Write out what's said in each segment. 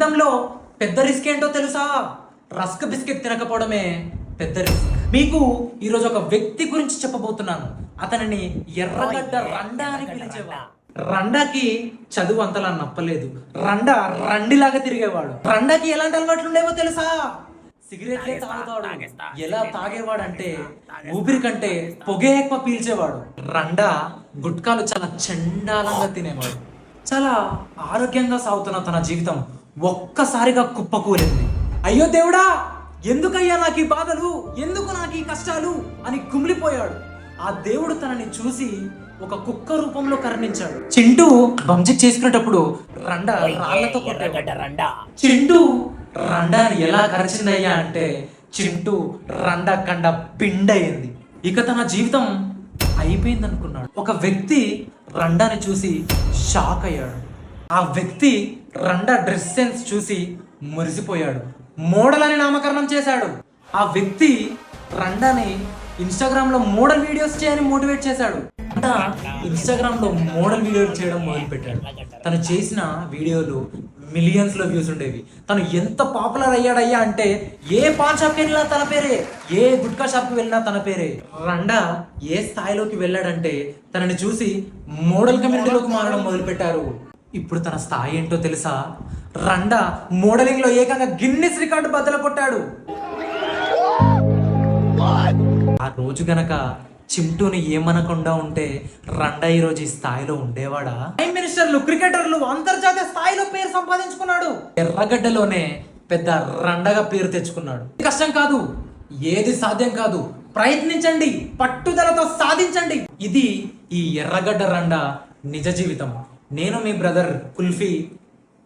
జీవితంలో పెద్ద రిస్క్ ఏంటో తెలుసా? రస్క్ బిస్కెట్ తినకపోవడమే పెద్ద రిస్క్. మీకు ఈరోజు ఒక వ్యక్తి గురించి చెప్పబోతున్నాను. అతనిని ఎర్రగడ్డ రండా అని పిలిచేవాడు. రండాకి చదువు అంతలా నప్పలేదు. రండా రండిలాగా తిరిగేవాడు. రండాకి ఎలాంటి అలవాట్లు ఉండేవో తెలుసా? సిగరెట్లే తాగుతాడు. ఎలా తాగేవాడంటే ఊపిరి కంటే పొగే ఎక్కువ పీల్చేవాడు. రండా గుట్కాలు చాలా చండాలంగా తినేవాడు. చాలా ఆరోగ్యంగా సాగుతున్న తన జీవితం ఒక్కసారిగా కుప్పకూలింది. అయ్యో దేవుడా, ఎందుకయ్యా నాకు ఈ బాధలు, ఎందుకు నాకు ఈ కష్టాలు అని కుమిలిపోయాడు. ఆ దేవుడు తనని చూసి ఒక కుక్క రూపంలో కరుణించాడు. చింటూ బంజిక్ చేసుకునేటప్పుడు రండా రాళ్లతో కొట్టాడు. చింటూ రండాని ఎలా కరిచిందయ్యా అంటే చింటూ రండా కండ పిండయింది. ఇక తన జీవితం అయిపోయింది అనుకున్నాడు. ఒక వ్యక్తి రండాని చూసి షాక్ అయ్యాడు. ఆ వ్యక్తి రండా డ్రెస్ సెన్స్ చూసి మురిసిపోయాడు. మోడల్ అని నామకరణం చేశాడు. ఆ వ్యక్తి రండాని ఇన్స్టాగ్రామ్ లో మోడల్ వీడియోస్ చేయని మోటివేట్ చేశాడు. రండా ఇన్స్టాగ్రామ్ లో మోడల్ వీడియోలు చేయడం మొదలు పెట్టాడు. తను చేసిన వీడియోలు మిలియన్స్ లో వ్యూస్ ఉండేవి. తను ఎంత పాపులర్ అయ్యాడయ్యా అంటే ఏ పాన్ షాప్కి వెళ్ళినా తన పేరే, ఏ గుట్కా షాప్కి వెళ్ళినా తన పేరే. రండా ఏ స్థాయిలోకి వెళ్ళాడంటే తనని చూసి మోడల్ కమ్యూనిటీలోకి మారడం మొదలు పెట్టారు. ఇప్పుడు తన స్థాయి ఏంటో తెలుసా? రండా మోడలింగ్ లో ఏకంగా గిన్నిస్ రికార్డు బద్దలు కొట్టాడు. ఆ రోజు గనక చింటూని ఏమనకుండా ఉంటే రండా ఈ రోజు ఈ స్థాయిలో ఉండేవాడా? ప్రైమ్ మినిస్టర్లు, క్రికెటర్లు అంతర్జాతీయ స్థాయిలో పేరు సంపాదించుకున్నాడు. ఎర్రగడ్డలోనే పెద్ద రండగా పేరు తెచ్చుకున్నాడు. కష్టం కాదు, ఏది సాధ్యం కాదు. ప్రయత్నించండి, పట్టుదలతో సాధించండి. ఇది ఈ ఎర్రగడ్డ రండా నిజ జీవితం. నేను మీ బ్రదర్ కుల్ఫీ.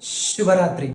శుభరాత్రి.